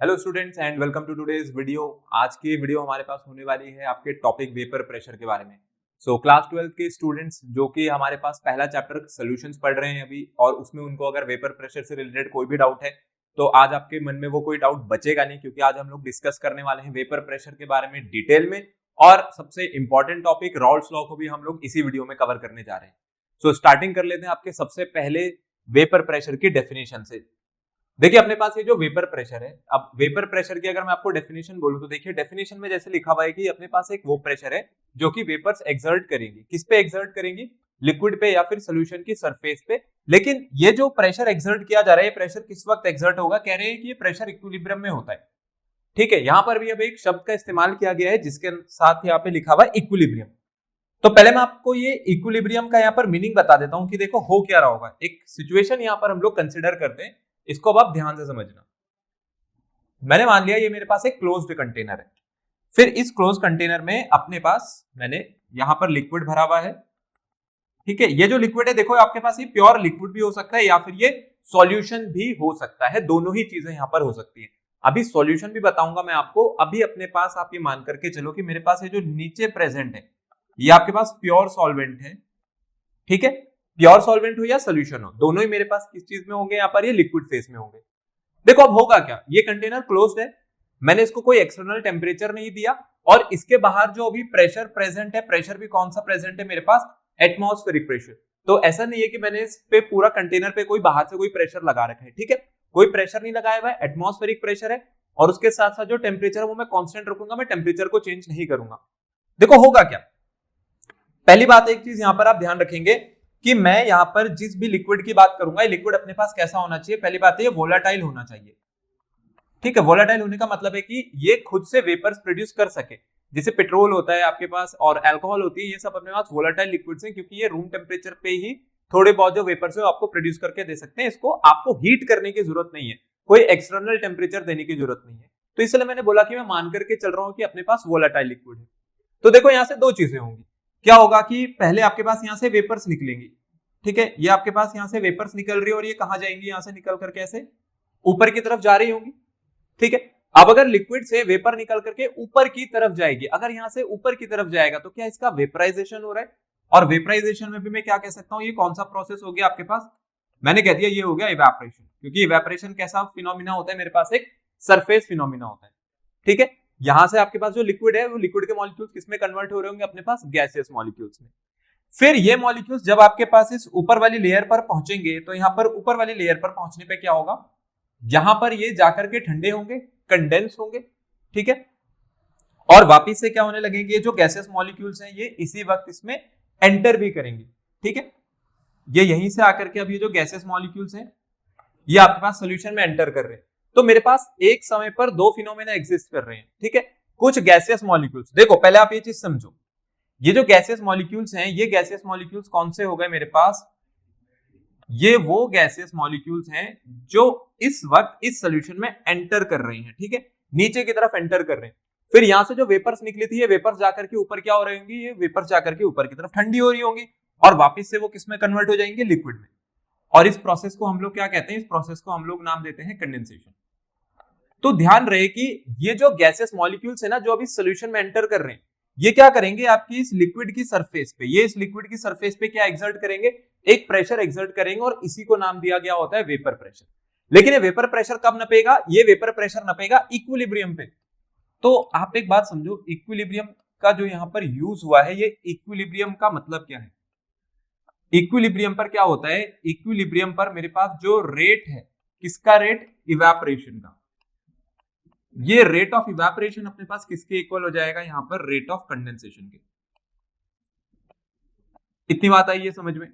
Hello students and welcome to today's video. आज की video हमारे पास होने वाली है आपके टॉपिक वेपर प्रेशर के बारे में। क्लास 12 के स्टूडेंट्स जो कि हमारे पास पहला चैप्टर सॉल्यूशंस पढ़ रहे हैं अभी, और उसमें उनको अगर वेपर प्रेशर से रिलेटेड कोई भी डाउट है तो आज आपके मन में वो कोई डाउट बचेगा नहीं, क्योंकि आज हम लोग डिस्कस करने वाले हैं वेपर प्रेशर के बारे में डिटेल में, और सबसे इंपॉर्टेंट टॉपिक रॉल्स लॉ को भी हम लोग इसी वीडियो में कवर करने जा रहे हैं। स्टार्टिंग कर लेते हैं आपके सबसे पहले वेपर प्रेशर की डेफिनेशन से। देखिए अपने पास ये जो वेपर प्रेशर है, अब वेपर प्रेशर की अगर मैं आपको डेफिनेशन बोलूं तो देखिए डेफिनेशन में जैसे लिखा हुआ है कि अपने पास एक वो प्रेशर है जो कि वेपर्स एक्सर्ट करेंगी। किस पे एक्सर्ट करेंगी? लिक्विड पे या फिर सोल्यूशन की सरफेस पे। लेकिन ये जो प्रेशर एक्सर्ट किया जा रहा है, ये प्रेशर किस वक्त एक्सर्ट होगा? कह रहे हैं कि ये प्रेशर इक्विलिब्रियम में होता है। ठीक है, यहां पर भी अब एक शब्द का इस्तेमाल किया गया है जिसके साथ यहाँ पे लिखा हुआ है इक्विलिब्रियम। तो पहले मैं आपको ये इक्विलिब्रियम का यहाँ पर मीनिंग बता देता हूं कि देखो हो क्या रहा होगा। एक सिचुएशन यहाँ पर हम लोग कंसिडर करते हैं, इसको अब आप ध्यान से समझना। मैंने मान लिया ये मेरे पास एक क्लोज्ड कंटेनर है, फिर इस क्लोज कंटेनर में अपने पास मैंने यहां पर लिक्विड भरा हुआ है। ठीक है, ये जो लिक्विड है देखो आपके पास ये प्योर लिक्विड भी हो सकता है या फिर ये सॉल्यूशन भी हो सकता है, दोनों ही चीजें यहां पर हो सकती है। अभी सॉल्यूशन भी बताऊंगा मैं आपको। अभी अपने पास आप ये मान करके चलो कि मेरे पास ये जो नीचे प्रेजेंट है ये आपके पास प्योर सॉल्वेंट है। ठीक है, प्योर सॉल्वेंट हो या सोल्यूशन हो, दोनों ही मेरे पास किस चीज में होंगे? यहाँ पर ये लिक्विड फेस में होंगे। देखो अब होगा क्या, ये कंटेनर क्लोज्ड है, मैंने इसको कोई एक्सटर्नल टेम्परेचर नहीं दिया, और इसके बाहर जो अभी प्रेशर प्रेजेंट है, प्रेशर भी कौन सा प्रेजेंट है मेरे पास? Atmospheric pressure. तो ऐसा नहीं है कि मैंने इस पे पूरा कंटेनर पे कोई बाहर से कोई प्रेशर लगा रखा है। ठीक है, कोई प्रेशर नहीं लगाया हुआ है, एटमॉस्फेरिक प्रेशर है, और उसके साथ साथ जो टेम्परेचर है वो मैं कांस्टेंट रखूंगा, मैं टेम्परेचर को चेंज नहीं करूंगा। देखो होगा क्या, पहली बात एक चीज यहां पर आप ध्यान रखेंगे कि मैं यहां पर जिस भी लिक्विड की बात करूंगा, ये लिक्विड अपने पास कैसा होना चाहिए? पहली बात है ये वोलाटाइल होना चाहिए। ठीक है, वोलाटाइल होने का मतलब है कि ये खुद से वेपर्स प्रोड्यूस कर सके। जैसे पेट्रोल होता है आपके पास और अल्कोहल होती है, ये सब अपने पास वोलाटाइल लिक्विड्स हैं, क्योंकि ये रूम टेम्परेचर पे ही थोड़े बहुत जो वेपर्स है आपको प्रोड्यूस करके दे सकते हैं। इसको आपको हीट करने की जरूरत नहीं है, कोई एक्सटर्नल टेम्परेचर देने की जरूरत नहीं है। तो इसलिए मैंने बोला कि मैं मान करके चल रहा हूं कि अपने पास वोलाटाइल लिक्विड है। तो देखो यहां से दो चीजें होंगी। क्या होगा कि पहले आपके पास यहां से वेपर्स निकलेंगी। ठीक है, ये आपके पास यहां से वेपर्स निकल रही है और ये कहां जाएंगी? यहां से निकल करके ऐसे ऊपर की तरफ जा रही होंगी। ठीक है, अब अगर लिक्विड से वेपर निकल करके ऊपर की तरफ जाएगी, अगर यहां से ऊपर की तरफ जाएगा तो क्या इसका वेपराइजेशन हो रहा है? और वेपराइजेशन में भी मैं क्या कह सकता हूं, ये कौन सा प्रोसेस हो गया आपके पास? मैंने कह दिया ये हो गया इवेपोरेशन, क्योंकि इवेपोरेशन कैसा फिनोमिना होता है? मेरे पास एक सरफेस फिनोमिना होता है। ठीक है, यहां से आपके पास जो लिक्विड है वो लिक्विड के मॉलिक्यूल्स किसमें कन्वर्ट हो रहे होंगे? अपने पास गैसियस मॉलिक्यूल्स में। फिर ये मॉलिक्यूल्स जब आपके पास इस ऊपर वाली लेयर पर पहुंचेंगे तो यहां पर ऊपर वाली लेयर पर पहुंचने पे क्या होगा? यहां पर ये जाकर के ठंडे होंगे, कंडेंस होंगे। ठीक है, और वापिस से क्या होने लगेंगे? जो गैसियस मॉलिक्यूल्स हैं ये इसी वक्त इसमें एंटर भी करेंगे। ठीक है, ये यहीं से आकर के अब ये जो गैसियस मॉलिक्यूल्स हैं ये आपके पास सोल्यूशन में एंटर कर रहे हैं। तो मेरे पास एक समय पर दो फिनोमेना एग्जिस्ट कर रहे हैं। ठीक है, कुछ गैसियस मॉलिक्यूल्स, देखो पहले आप ये चीज समझो, ये जो गैसियस मॉलिक्यूल्स हैं ये गैसियस मॉलिक्यूल्स कौन से हो गए मेरे पास? ये वो गैसियस मॉलिक्यूल्स हैं जो इस वक्त इस सोल्यूशन में एंटर कर रही हैं। ठीक है, नीचे की तरफ एंटर कर रहे हैं। फिर यहां से जो वेपर्स निकली थी ये वेपर्स जाकर के ऊपर क्या हो रही होंगी? ये वेपर्स जाकर के ऊपर की तरफ ठंडी हो रही होंगी, और वापस से वो किसमें कन्वर्ट हो जाएंगे? लिक्विड में। और इस प्रोसेस को हम लोग क्या कहते हैं? इस प्रोसेस को हम लोग नाम देते हैं कंडेंसेशन। तो ध्यान रहे कि ये जो गैसियस मॉलिक्यूल्स है ना, जो अभी सोल्यूशन में एंटर कर रहे हैं, ये क्या करेंगे? आपकी इस लिक्विड की सरफेस पे, ये इस लिक्विड की सरफेस पे क्या एक्सर्ट करेंगे? एक प्रेशर एक्सर्ट करेंगे, और इसी को नाम दिया गया होता है वेपर प्रेशर। लेकिन ये वेपर प्रेशर कब नपेगा? ये वेपर प्रेशर नपेगा इक्विलिब्रियम पे। तो आप एक बात समझो, इक्विलिब्रियम का जो यहां पर यूज हुआ है, ये इक्विलिब्रियम का मतलब क्या है? इक्विलिब्रियम पर क्या होता है? इक्विलिब्रियम पर मेरे पास जो रेट है, किसका रेट? इवेपोरेशन का। ये रेट ऑफ इवेपोरेशन अपने पास किसके इक्वल हो जाएगा? यहां पर रेट ऑफ कंडेंसेशन के। इतनी बात आई है समझ में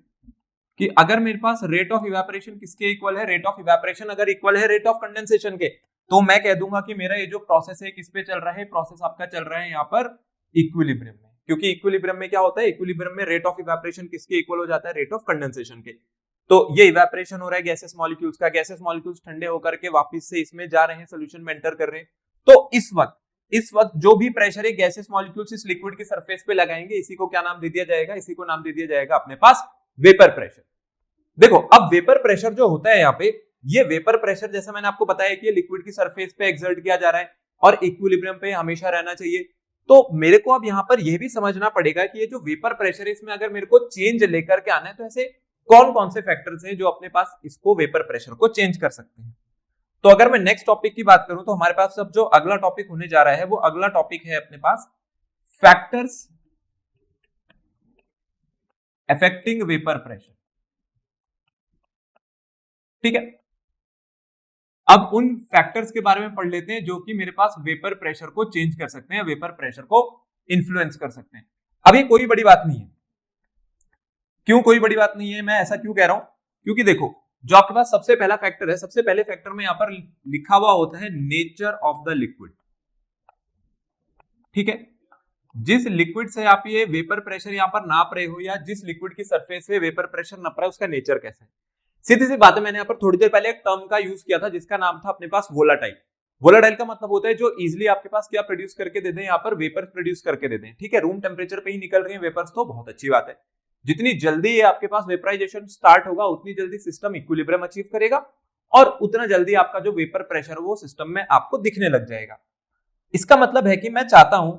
कि अगर मेरे पास रेट ऑफ इवेपोरेशन किसके इक्वल है? रेट ऑफ इवेपोरेशन अगर इक्वल है रेट ऑफ कंडेंसेशन के, तो मैं कह दूंगा कि मेरा ये जो प्रोसेस है किस पे चल रहा है? प्रोसेस आपका चल रहा है यहाँ पर इक्विलिब्रियम में। क्योंकि इक्विलिब्रियम में क्या होता है? इक्विलिब्रियम में रेट ऑफ इवेपोरेशन किसके इक्वल हो जाता है? रेट ऑफ कंडेंसेशन के। तो ये इवेपोरेशन हो रहा है गैसेस मॉलिक्यूल्स का, गैसेस मॉलिक्यूल्स ठंडे होकर के वापस से इसमें जा रहे हैं, सोल्यूशन में एंटर कर रहे हैं। तो इस वक्त जो भी प्रेशर है गैसेस मॉलिक्यूल्स इस लिक्विड की सरफेस पे लगाएंगे, इसी को क्या नाम दे दिया जाएगा? इसी को नाम दे दिया जाएगा अपने पास वेपर प्रेशर। देखो अब वेपर प्रेशर जो होता है यहाँ पे, ये वेपर प्रेशर जैसा मैंने आपको बताया कि ये लिक्विड की सरफेस पे एक्सर्ट किया जा रहा है और इक्विलिब्रियम पे हमेशा रहना चाहिए। तो मेरे को अब यहाँ पर यह भी समझना पड़ेगा कि ये जो वेपर प्रेशर है इसमें अगर मेरे को चेंज लेकर के आना है तो ऐसे कौन कौन से फैक्टर्स हैं जो अपने पास इसको वेपर प्रेशर को चेंज कर सकते हैं। तो अगर मैं नेक्स्ट टॉपिक की बात करूं तो हमारे पास अब जो अगला टॉपिक होने जा रहा है वो अगला टॉपिक है अपने पास फैक्टर्स अफेक्टिंग वेपर प्रेशर। ठीक है, अब उन फैक्टर्स के बारे में पढ़ लेते हैं जो कि मेरे पास वेपर प्रेशर को चेंज कर सकते हैं, वेपर प्रेशर को इन्फ्लुएंस कर सकते हैं। अब ये कोई बड़ी बात नहीं है। क्यों कोई बड़ी बात नहीं है, मैं ऐसा क्यों कह रहा हूं, क्योंकि देखो जो आपके पास सबसे पहला फैक्टर है, सबसे पहले फैक्टर में यहां पर लिखा हुआ होता है नेचर ऑफ द लिक्विड। ठीक है, जिस लिक्विड से आप ये वेपर प्रेशर यहां पर नाप रहे हो या जिस लिक्विड की सरफेस पे वेपर प्रेशर नाप रहा है उसका नेचर कैसा है। सीधी सी बात है, मैंने यहाँ पर थोड़ी देर पहले एक टर्म का यूज किया था जिसका नाम था अपने पास वोलाटाइल। वोलाटाइल का मतलब होता है जो इजीली आपके पास क्या प्रोड्यूस करके दे दें, यहाँ पर वेपर प्रोड्यूस करके दे दें। ठीक है, रूम टेम्परेचर पे ही निकल रहे हैं वेपर्स तो बहुत अच्छी बात है। जितनी जल्दी ये आपके पास वेपराइजेशन स्टार्ट होगा उतनी जल्दी सिस्टम इक्विलिब्रियम अचीव करेगा और उतना जल्दी आपका जो वेपर प्रेशर है वो सिस्टम में आपको दिखने लग जाएगा। इसका मतलब है कि मैं चाहता हूं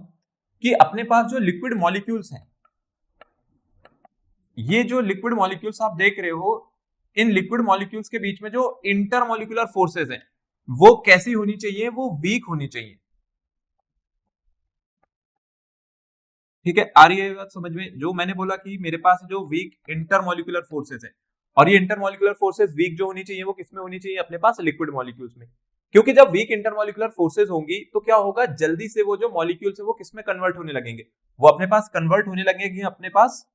कि अपने पास जो लिक्विड मॉलिक्यूल्स हैं, ये जो लिक्विड मॉलिक्यूल्स आप देख रहे हो, इन लिक्विड मॉलिक्यूल्स के बीच में जो इंटरमॉलिक्यूलर फोर्सेस हैं वो कैसी होनी चाहिए, वो वीक होनी चाहिए। ठीक है, आ रही है बात समझ में। जो मैंने बोला कि मेरे पास जो वीक इंटरमॉलिक्यूलर फोर्सेस है और ये इंटरमॉलिक्यूलर फोर्सेस वीक जो होनी चाहिए वो किसमें होनी चाहिए, अपने पास लिक्विड मॉलिक्यूल्स में। क्योंकि जब वीक इंटरमॉलिक्यूलर फोर्सेस होंगी तो क्या होगा, जल्दी से वो जो मॉलिक्यूल्स है वो किसमें कन्वर्ट होने लगेंगे, वो अपने पास कन्वर्ट होने लगेंगे अपने पास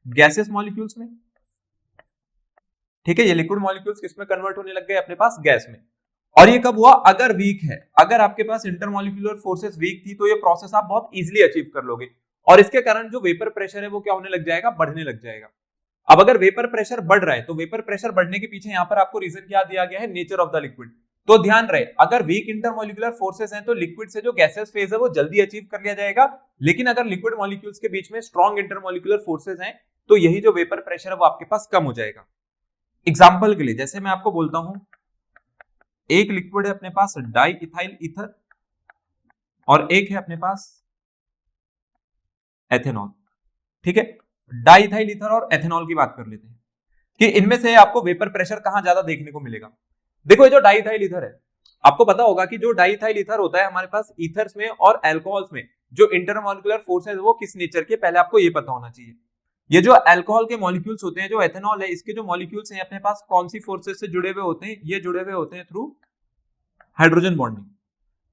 गैसेस मॉलिक्यूल्स में। ठीक है, ये लिक्विड मॉलिक्यूल्स किसमें कन्वर्ट होने लग गए, अपने पास गैस में। और ये कब हुआ, अगर वीक है, अगर आपके पास इंटरमॉलिक्यूलर फोर्सेस वीक थी तो ये प्रोसेस आप बहुत इजीली अचीव कर लोगे और इसके कारण जो वेपर प्रेशर है वो क्या होने लग जाएगा, बढ़ने लग जाएगा। अब अगर वेपर प्रेशर बढ़ रहा है तो वेपर प्रेशर बढ़ने के पीछे यहां पर आपको रीजन क्या दिया गया है, नेचर ऑफ द लिक्विड। तो ध्यान रहे, अगर वीक इंटरमॉलिक्यूलर फोर्सेस हैं तो लिक्विड से जो गैसेस फेज है वो जल्दी अचीव कर लिया जाएगा, लेकिन अगर लिक्विड मॉलिक्यूल्स के बीच में स्ट्रॉन्ग इंटरमॉलिक्यूलर फोर्सेस हैं तो यही जो वेपर प्रेशर है वो आपके पास कम हो जाएगा। एग्जाम्पल के लिए जैसे मैं आपको बोलता हूं, एक लिक्विड है अपने पास डाई इथाइल ईथर और एक है अपने पास एथेनॉल। ठीक है, डाई इथाइल ईथर और एथेनॉल की बात कर लेते हैं कि इनमें से आपको वेपर प्रेशर कहां ज्यादा देखने को मिलेगा। देखो ये जो डाई इथाइल ईथर है, आपको पता होगा कि जो डाई इथाइल ईथर होता है हमारे पास ईथर्स में और एल्कोहल्स में जो इंटरमॉलिक्यूलर फोर्स है वो किस नेचर के, पहले आपको ये पता होना चाहिए। ये जो अल्कोहल के मॉलिक्यूल्स होते हैं, जो एथेनॉल है, इसके जो मॉलिक्यूल्स हैं अपने पास कौन सी फोर्सेस से जुड़े हुए होते हैं, ये जुड़े हुए होते हैं थ्रू हाइड्रोजन बॉन्डिंग।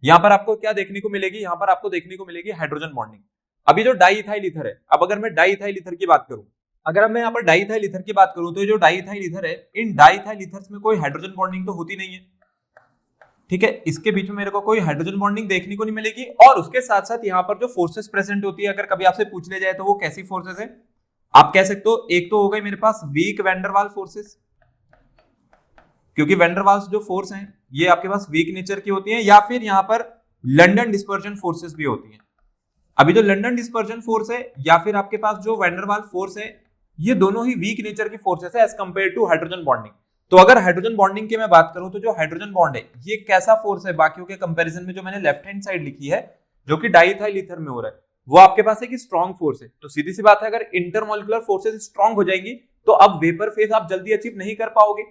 यहां पर आपको क्या देखने को मिलेगी, यहां पर आपको देखने को मिलेगी हाइड्रोजन बॉन्डिंग। अभी जो डाई इथाइल ईथर है, अब अगर मैं डाई इथाइल ईथर की बात करूं, अगर मैं यहाँ पर डाई इथाइल ईथर की बात करूं तो जो डाई इथाइल ईथर है, इन डाई इथाइल ईथर्स में कोई हाइड्रोजन बॉन्डिंग तो होती नहीं है। ठीक है, इसके बीच में मेरे को कोई हाइड्रोजन बॉन्डिंग देखने को नहीं मिलेगी और उसके साथ साथ यहाँ पर जो फोर्सेस प्रेजेंट होती है, अगर कभी आपसे पूछ ले जाए तो वो कैसी फोर्सेस है, आप कह सकते हो एक तो हो गई मेरे पास वीक वैंडरवाल्स फोर्सेस, क्योंकि वैंडरवाल्स जो फोर्स हैं ये आपके पास वीक नेचर की होती हैं, या फिर यहां पर लंडन डिस्पर्जन फोर्सेस भी होती हैं। अभी जो लंडन डिस्पर्जन फोर्स है या फिर आपके पास जो वैंडरवाल फोर्स है, ये दोनों ही वीक नेचर की फोर्सेस है as compared to hydrogen bonding. तो अगर हाइड्रोजन बॉन्डिंग की मैं बात करूं तो जो हाइड्रोजन बॉन्ड है ये कैसा फोर्स है बाकियों के कंपैरिजन में, जो मैंने लेफ्ट हैंड साइड लिखी है जो कि डाइइथाइल ईथर में हो रहा है, वो आपके पास एक स्ट्रॉन्ग फोर्स है। तो सीधी सी बात है, अगर इंटरमॉलिक्यूलर फोर्सेस स्ट्रॉन्ग हो जाएंगी तो अब वेपर फेज आप जल्दी अचीव नहीं कर पाओगे।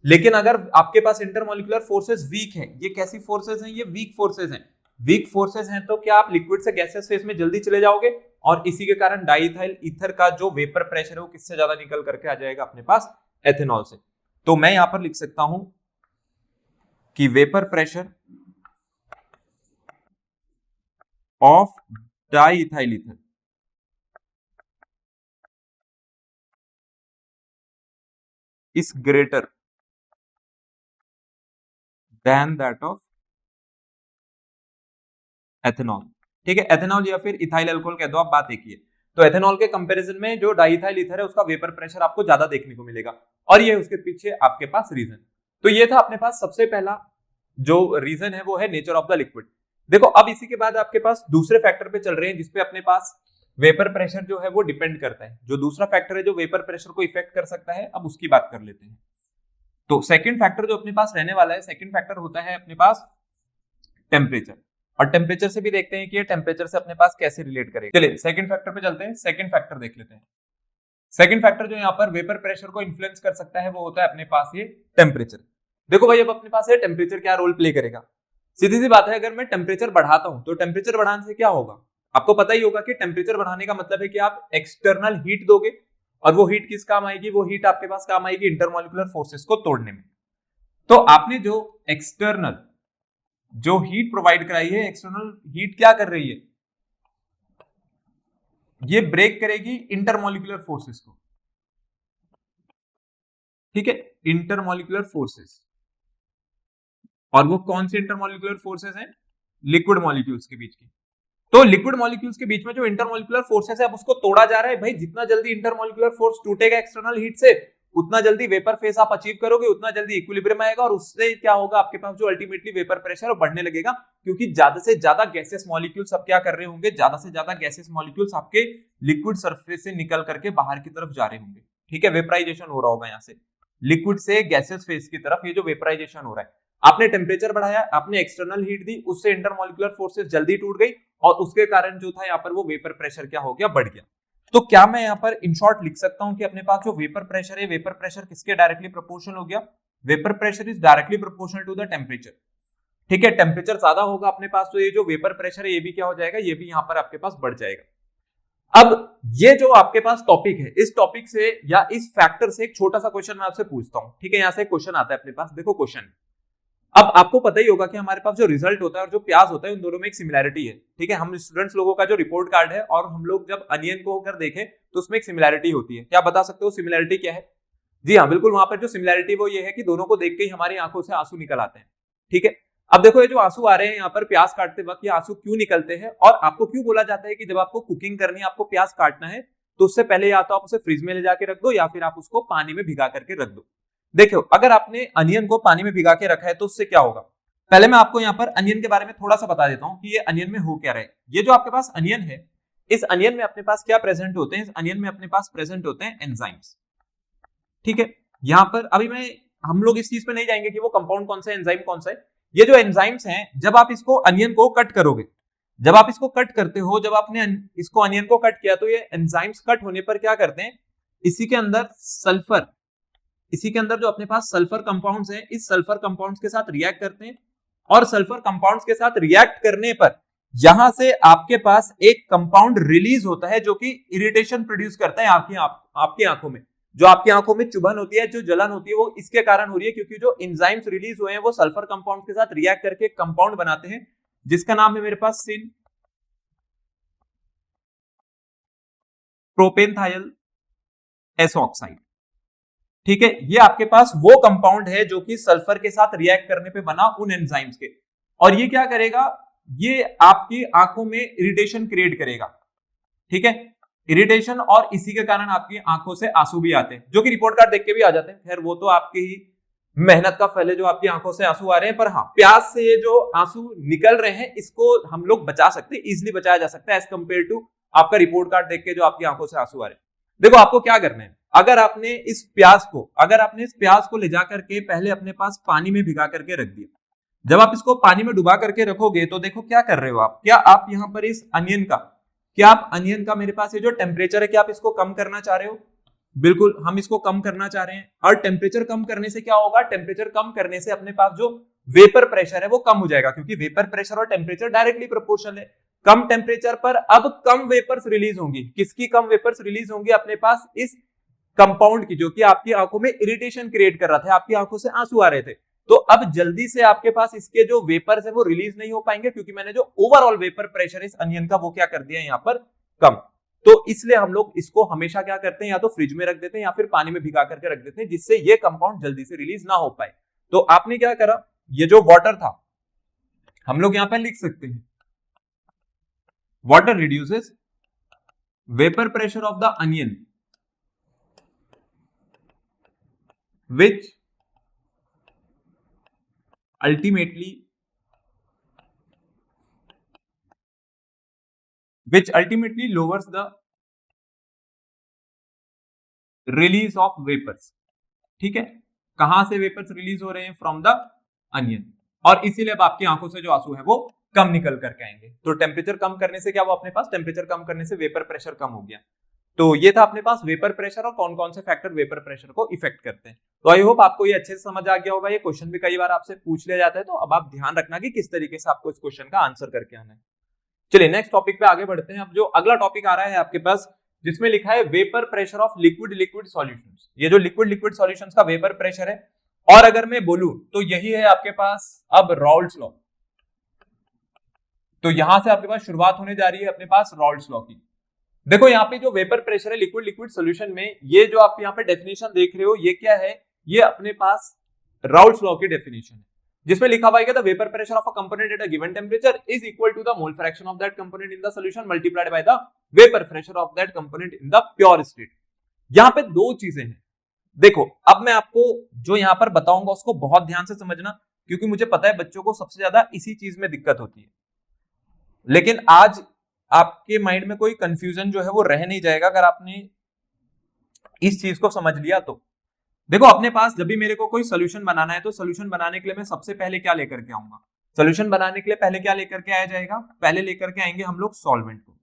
लेकिन अगर आपके पास इंटरमॉलिक्यूलर फोर्सेस वीक हैं, ये कैसी फोर्सेस हैं, ये वीक फोर्सेस हैं। वीक फोर्सेस हैं तो क्या आप लिक्विड से गैसेस फेज में जल्दी चले जाओगे और इसी के कारण डाइइथाइल ईथर का जो वेपर प्रेशर है वो किससे ज्यादा निकल करके आ जाएगा, अपने पास एथेनॉल से। तो मैं यहां पर लिख सकता हूं कि vapour pressure of diethyl ether is greater than that of ethanol. ठीक है, एथेनॉल या फिर इथाइल अल्कोहल कह दो आप, बात एक ही है। तो एथेनॉल के कंपैरिजन में जो डाइइथाइल ईथर है उसका वेपर प्रेशर आपको ज्यादा देखने को मिलेगा और ये उसके पीछे आपके पास रीजन। तो ये था अपने पास सबसे पहला जो रीजन है वो है नेचर ऑफ द लिक्विड। देखो अब इसी के बाद आपके पास दूसरे फैक्टर पे चल रहे हैं जिसपे अपने पास वेपर प्रेशर जो है वो डिपेंड करता है। जो दूसरा फैक्टर है जो वेपर प्रेशर को इफेक्ट कर सकता है, अब उसकी बात कर लेते हैं। तो सेकंड फैक्टर जो अपने पास रहने वाला है, सेकंड फैक्टर होता है अपने पास टेम्परेचर। और टेम्परेचर से भी देखते हैं कि ये टेम्परेचर से अपने पास कैसे रिलेट करेगा। चलिए सेकंड फैक्टर पे चलते हैं, सेकंड फैक्टर देख लेते हैं। सेकंड फैक्टर जो यहाँ पर वेपर प्रेशर को इन्फ्लुएंस कर सकता है वो होता है अपने पास ये टेम्परेचर। देखो भाई अब अपने पास ये टेम्परेचर क्या रोल प्ले करेगा। सीधी सी बात है, अगर मैं टेम्परेचर बढ़ाता हूं तो टेम्परेचर बढ़ाने से क्या होगा, आपको पता ही होगा कि टेम्परेचर बढ़ाने का मतलब है कि आप एक्सटर्नल हीट दोगे, और वो हीट किस काम आएगी, वो हीट आपके पास काम आएगी इंटरमॉलिक्यूलर फोर्सेस को तोड़ने में। तो आपने जो एक्सटर्नल जो हीट प्रोवाइड कराई है, एक्सटर्नल हीट क्या कर रही है, ये ब्रेक करेगी इंटरमॉलिक्यूलर फोर्सेस को, ठीक है, इंटरमॉलिक्यूलर फोर्सेस। और वो कौन से इंटरमॉलिक्यूलर फोर्सेस हैं, लिक्विड मॉलिक्यूल्स के बीच की। तो लिक्विड मॉलिक्यूल्स के बीच में जो इंटरमॉलिक्यूलर फोर्सेस है अब उसको तोड़ा जा रहा है। भाई जितना जल्दी इंटरमॉलिक्यूलर फोर्स टूटेगा एक्सटर्नल हीट से, उतना जल्दी वेपर फेस आप अचीव करोगे, उतना जल्दी इक्विलिब्रियम आएगा, और उससे क्या होगा, आपके पास जो अल्टीमेटली वेपर प्रेशर बढ़ने लगेगा, क्योंकि ज्यादा से ज्यादा गैसेस मॉलिक्यूल्स अब क्या कर रहे होंगे, ज्यादा से ज्यादा गैसेस मॉलिक्यूल्स आपके लिक्विड सरफेस से निकल करके बाहर की तरफ जा रहे होंगे, ठीक है, वेपराइजेशन हो रहा होगा यहाँ से लिक्विड से गैसेस फेस की तरफ, ये जो वेपराइजेशन हो रहा है। आपने टेम्परेचर बढ़ाया, आपने एक्सटर्नल हीट दी, उससे इंटरमॉलिक्यूलर फोर्सेस जल्दी टूट गई, और उसके कारण जो था यहाँ पर वो वेपर प्रेशर क्या हो गया, बढ़ गया। तो क्या मैं यहाँ पर इन शॉर्ट लिख सकता हूं कि अपने पास जो वेपर प्रेशर है, वेपर प्रेशर किसके डायरेक्टली प्रोपोर्शनल हो गया, vapour pressure is directly proportional to the temperature, ठीक है। टेम्परेचर ज्यादा होगा अपने पास तो ये जो वेपर प्रेशर है ये भी क्या हो जाएगा, ये भी यहाँ पर आपके पास बढ़ जाएगा। अब ये जो आपके पास टॉपिक है, इस टॉपिक से या इस फैक्टर से एक छोटा सा क्वेश्चन मैं आपसे पूछता हूं, ठीक है। यहाँ से क्वेश्चन आता है अपने पास, देखो क्वेश्चन। अब आपको पता ही होगा कि हमारे पास जो रिजल्ट होता है और जो प्याज होता है उन दोनों में एक सिमिलैरिटी है, ठीक है। हम स्टूडेंट्स लोगों का जो रिपोर्ट कार्ड है और हम लोग जब अनियन को होकर देखें तो उसमें एक सिमिलैरिटी होती है। क्या बता सकते हो सिमिलैरिटी क्या है? जी हाँ, बिल्कुल, वहां पर जो सिमिलैरिटी वो ये है कि दोनों को देख के ही हमारी आंखों से आंसू निकल आते हैं, ठीक है। अब देखो ये जो आंसू आ रहे हैं यहाँ पर प्याज काटते वक्त, ये आंसू क्यों निकलते हैं, और आपको क्यों बोला जाता है कि जब आपको कुकिंग करनी है, आपको प्याज काटना है, तो उससे पहले या तो आप उसे फ्रिज में ले जाके रख दो या फिर आप उसको पानी में भिगा करके रख दो। देखो अगर आपने अनियन को पानी में भिगा के रखा है तो उससे क्या होगा, पहले मैं आपको यहाँ पर अनियन के बारे में थोड़ा सा बता देता हूँ कि ये अनियन में हो क्या रहा है। ये जो आपके पास अनियन है, इस अनियन में अपने पास क्या प्रेजेंट होते हैं, इस अनियन में अपने पास प्रेजेंट होते हैं एंजाइम्स, ठीक है। यहाँ पर अभी हम लोग इस चीज पे नहीं जाएंगे कि वो कंपाउंड कौन सा है, एंजाइम कौन सा है। ये जो एंजाइम्स हैं, जब आप इसको अनियन को कट करोगे, जब आप इसको कट करते हो, जब आपने इसको अनियन को कट किया तो ये एंजाइम्स कट होने पर क्या करते हैं, इसी के अंदर सल्फर, इसी के अंदर जो अपने पास सल्फर कंपाउंड्स हैं, इस सल्फर कंपाउंड्स के साथ रिएक्ट करते हैं, और सल्फर कंपाउंड्स के साथ रिएक्ट करने पर यहां से आपके पास एक कंपाउंड रिलीज होता है जो कि इरिटेशन प्रोड्यूस करता है आपकी आंखों में। जो आपकी आंखों में चुभन होती है, जो जलन होती है, वो इसके कारण हो रही है क्योंकि जो एंजाइम्स रिलीज हुए हैं वो सल्फर कंपाउंड के साथ रिएक्ट करके कंपाउंड बनाते हैं जिसका नाम है मेरे पास सिन प्रोपेनथाइल एसॉक्साइड, ठीक है। ये आपके पास वो कंपाउंड है जो कि सल्फर के साथ रिएक्ट करने पे बना उन एंजाइम्स के, और ये क्या करेगा, ये आपकी आंखों में इरिटेशन क्रिएट करेगा, ठीक है, इरिटेशन, और इसी के कारण आपकी आंखों से आंसू भी आते हैं, जो कि रिपोर्ट कार्ड देख के भी आ जाते हैं। खैर वो तो आपकी ही मेहनत का फल है जो आपकी आंखों से आंसू आ रहे हैं, पर हाँ प्याज से ये जो आंसू निकल रहे हैं इसको हम लोग बचा सकते हैं, इजिली बचाया जा सकता है एज कंपेयर टू आपका रिपोर्ट कार्ड देख के जो आपकी आंखों से आंसू आ रहे हैं। देखो आपको क्या करना है, अगर आपने इस प्याज को ले जाकर के पहले अपने पास पानी में भिगा करके रख दिया, जब आप इसको पानी में डुबा करके रखोगे तो देखो क्या कर रहे हो आप, क्या आप यहाँ पर इस अनियन का, क्या आप अनियन का मेरे पास ये जो टेम्परेचर है क्या आप इसको कम करना चाह रहे हो? बिल्कुल हम इसको कम करना चाह रहे हैं, और टेम्परेचर कम करने से क्या होगा, टेम्परेचर कम करने से अपने पास जो वेपर प्रेशर है वो कम हो जाएगा, क्योंकि वेपर प्रेशर और टेम्परेचर डायरेक्टली प्रोपोर्शनल है। कम टेम्परेचर पर अब कम वेपर्स रिलीज होंगी, किसकी कम वेपर्स रिलीज होंगी, अपने पास इस कंपाउंड की जो कि आपकी आंखों में इरिटेशन क्रिएट कर रहा था, आपकी आंखों से आंसू आ रहे थे। तो अब जल्दी से आपके पास इसके जो वेपर्स है वो रिलीज नहीं हो पाएंगे, क्योंकि मैंने जो ओवरऑल वेपर प्रेशर इस अनियन का वो क्या कर दिया यहाँ पर, कम। तो इसलिए हम लोग इसको हमेशा क्या करते हैं, या तो फ्रिज में रख देते हैं या फिर पानी में भिगा करके रख देते हैं, जिससे ये कंपाउंड जल्दी से रिलीज ना हो पाए। तो आपने क्या करा, ये जो वाटर था हम लोग यहां पर लिख सकते हैं, water reduces vapour pressure of the onion which ultimately lowers the release of vapors, ठीक है। कहां से वेपर्स रिलीज हो रहे हैं? From the onion. और इसीलिए अब आपकी आंखों से जो आंसू है वो कम निकल करके आएंगे। तो टेम्परेचर कम करने से क्या हुआ अपने पास? टेम्परेचर कम करने से वेपर प्रेशर कम हो गया। तो ये था अपने पास वेपर प्रेशर और कौन कौन से फैक्टर वेपर प्रेशर को इफेक्ट करते हैं। तो आई होप आपको ये अच्छे से समझ आ गया होगा। ये क्वेश्चन भी कई बार आपसे पूछ लिया जाता है, तो अब आप ध्यान रखना कि किस तरीके से आपको इस क्वेश्चन का आंसर करके आना है। चलिए नेक्स्ट टॉपिक पे आगे बढ़ते हैं। अब जो अगला टॉपिक आ रहा है आपके पास, जिसमें लिखा है vapour pressure of liquid liquid solutions. ये जो लिक्विड लिक्विड सॉल्यूशंस का वेपर प्रेशर है, और अगर मैं बोलूं तो यही है आपके पास अब राउल्ट्स लॉ। तो यहां से आपके पास शुरुआत होने जा रही है अपने पास राउल्ट्स लॉ की। देखो यहाँ पे जो वेपर प्रेशर है लिक्विड लिक्विड सॉल्यूशन में, ये जो आप यहाँ पे डेफिनेशन देख रहे हो, ये क्या है? ये अपने पास राउल्ट्स लॉ की डेफिनेशन है, जिसमें लिखा हुआ है the vapour pressure of a component at a given temperature is equal to the mole fraction of that component in the solution multiplied by the vapour pressure of that component in the pure state. यहाँ पे दो चीजें हैं। देखो अब मैं आपको जो यहाँ पर बताऊंगा उसको बहुत ध्यान से समझना, क्योंकि मुझे पता है बच्चों को सबसे ज्यादा इसी चीज में दिक्कत होती है। लेकिन आज आपके माइंड में कोई कंफ्यूजन जो है वो रह नहीं जाएगा अगर आपने इस चीज को समझ लिया तो। देखो अपने पास जब भी मेरे को कोई सोल्यूशन बनाना है, तो सोल्यूशन बनाने के लिए मैं सबसे पहले क्या लेकर के आऊंगा? सोल्यूशन बनाने के लिए पहले क्या लेकर के आया जाएगा? पहले लेकर के आएंगे हम लोग सॉल्वेंट को।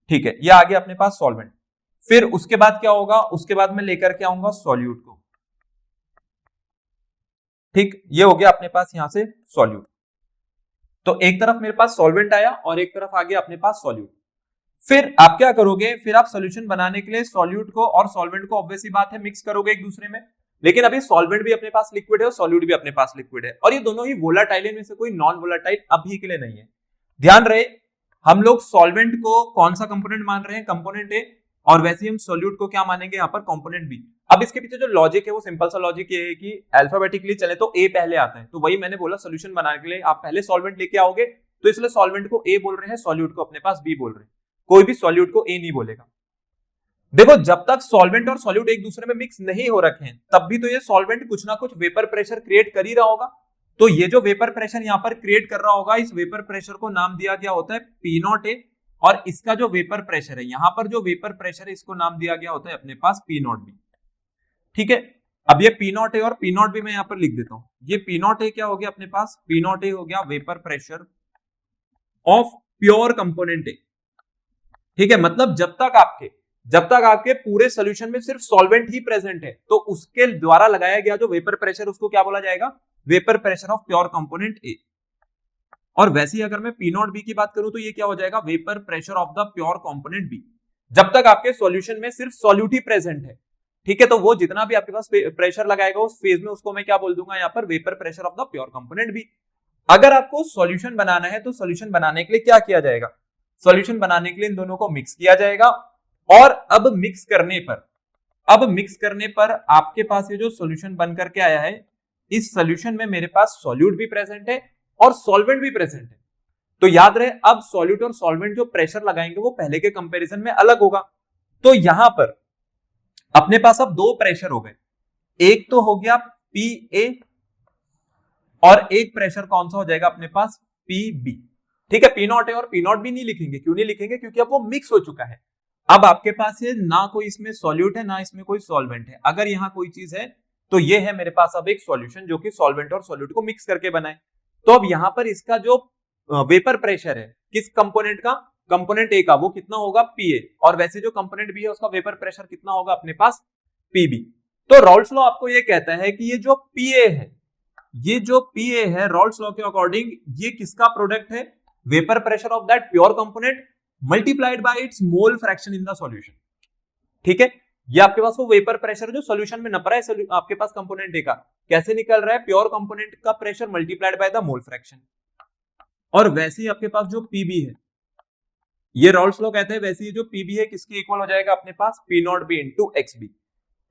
ठीक है, ये आ गया अपने पास सॉल्वेंट। फिर उसके बाद क्या होगा? उसके बाद मैं लेकर के आऊंगा सॉल्यूट को। ठीक, ये हो गया अपने पास यहां से सॉल्यूट। तो एक तरफ मेरे पास सॉल्वेंट आया और एक तरफ आ गया अपने पास सॉल्यूट। फिर आप क्या करोगे? फिर आप सॉल्यूशन बनाने के लिए सॉल्यूट को और सॉल्वेंट को ऑब्वियस सी बात है मिक्स करोगे एक दूसरे में। लेकिन अभी सॉल्वेंट भी अपने पास लिक्विड है और सॉल्यूट भी अपने पास लिक्विड है, और ये दोनों ही वोलाटाइल में से कोई नॉन वोलाटाइल अभी के लिए नहीं है। ध्यान रहे, हम लोग सॉल्वेंट को कौन सा कंपोनेंट मान रहे हैं? कंपोनेंट ए। और वैसे ही हम सॉल्यूट को क्या मानेंगे यहाँ पर? Component B. अब इसके पीछे जो लॉजिक है वो सिंपल सा लॉजिक ये है कि अल्फाबेटिकली चले तो ए पहले आता है। तो वही मैंने बोला, सोल्यूशन बनाने के लिए आप पहले सॉल्वेंट लेके आओगे, तो इसलिए सॉल्वेंट को ए बोल रहे हैं, सॉल्यूट को अपने पास बी बोल रहे हैं। कोई भी सॉल्यूट को ए नहीं बोलेगा। देखो जब तक सॉल्वेंट और सॉल्यूट एक दूसरे में मिक्स नहीं हो रखे हैं, तब भी तो ये सॉल्वेंट कुछ ना कुछ वेपर प्रेशर क्रिएट कर ही रहा होगा। तो ये जो वेपर प्रेशर यहाँ पर क्रिएट कर रहा होगा, इस वेपर प्रेशर को नाम दिया गया होता है पी नॉट ए, और इसका जो वेपर प्रेशर है यहाँ पर जो वेपर प्रेशर है इसको नाम दिया गया होता है अपने पास पी नॉट बी। ठीक है, अब ये पी नॉट ए और पी नॉट बी मैं यहाँ पर लिख देता हूं। ये पी नॉट ए क्या हो गया अपने पास? पी नॉट ए हो गया vapour pressure of pure component ए। ठीक है, मतलब जब तक आपके पूरे सॉल्यूशन में सिर्फ सॉल्वेंट ही प्रेजेंट है, तो उसके द्वारा लगाया गया जो वेपर प्रेशर उसको क्या बोला जाएगा? Vapour pressure of pure component ए। और वैसे ही अगर मैं पी नॉट बी की बात करूं तो ये क्या हो जाएगा? Vapour pressure of the pure component B. जब तक आपके सॉल्यूशन में सिर्फ सॉल्यूट ही प्रेजेंट है, ठीक है, तो वो जितना भी आपके पास प्रेशर लगाएगा उस फेज में, उसको मैं क्या बोल दूंगा यहाँ पर? Vapour pressure of the pure component B. अगर आपको सॉल्यूशन बनाना है तो सॉल्यूशन बनाने के लिए क्या किया जाएगा? सॉल्यूशन बनाने के लिए इन दोनों को मिक्स किया जाएगा, और अब मिक्स करने पर आपके पास ये जो सॉल्यूशन बन करके आया है, इस सॉल्यूशन में मेरे पास सॉल्यूट भी प्रेजेंट है और सॉल्वेंट भी प्रेजेंट है। तो याद रहे, अब सॉल्यूट और सॉल्वेंट जो प्रेशर लगाएंगे वो पहले के कंपैरिजन में अलग होगा। तो यहां पर अपने पास अब दो प्रेशर हो गए, एक तो हो गया पी ए और एक प्रेशर कौन सा हो जाएगा अपने पास? P B. ठीक है, पी नॉट ए और पी नॉट बी नहीं लिखेंगे। क्यों नहीं लिखेंगे? क्योंकि अब वो मिक्स हो चुका है। अब आपके पास है ना कोई इसमें सॉल्यूट है ना इसमें कोई सॉल्वेंट है। अगर यहाँ कोई चीज है तो ये है मेरे पास अब एक सॉल्यूशन जो कि सॉल्वेंट और सॉल्यूट को मिक्स करके बनाए। तो अब यहाँ पर इसका जो वेपर प्रेशर है किस कंपोनेंट का? कंपोनेंट ए का, वो कितना होगा? P A. और वैसे जो कंपोनेंट बी है उसका वेपर प्रेशर कितना होगा अपने पास? P B. तो राउल्ट्स लॉ आपको ये कहता है कि ये जो पी ए है, राउल्ट्स लॉ के अकॉर्डिंग ये किसका प्रोडक्ट है? Vapour pressure of that pure component multiplied by it's mole fraction in the solution. ठीक है, ये आपके पास वो वेपर प्रेशर जो सॉल्यूशन में नप रहा है आपके पास कंपोनेंट ए का, कैसे निकल रहा है? प्योर कंपोनेंट का pressure multiplied by the mole fraction. और वैसे ही आपके पास जो पीबी है, ये राउल्ट्स लॉ कहते हैं वैसे ही जो पीबी है किसके इक्वल हो जाएगा अपने पास? P not B into x B.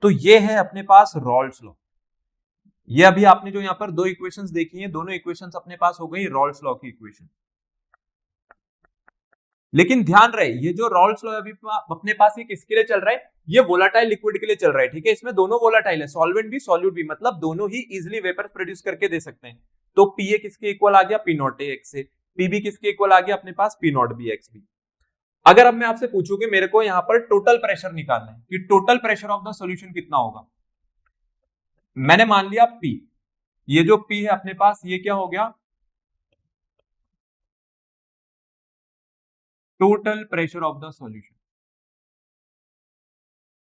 तो ये है अपने पास राउल्ट्स लॉ। ये अभी आपने जो यहाँ पर दो इक्वेशंस देखी हैं, दोनों इक्वेशंस अपने पास हो गई राउल्ट्स लॉ की इक्वेशन। लेकिन ध्यान रहे, ये जो राउल्ट्स लॉ अभी अपने पास ये किसके लिए चल रहा है? ये वोलाटाइल लिक्विड के लिए चल रहा है। ठीक है, इसमें दोनों वोलाटाइल है, सॉल्वेंट भी सॉल्यूट भी, मतलब दोनों ही इजिली वेपर प्रोड्यूस करके दे सकते हैं। तो पी ए किसके इक्वल आ गया? पी नॉट ए एक्स से। पीबी किसके इक्वल आ गया अपने पास? P not B x B. अगर अब मैं आपसे पूछूं कि मेरे को यहाँ पर टोटल प्रेशर निकालना है कि total pressure of the solution कितना होगा, मैंने मान लिया P, ये जो P है अपने पास ये क्या हो गया, total pressure of the solution.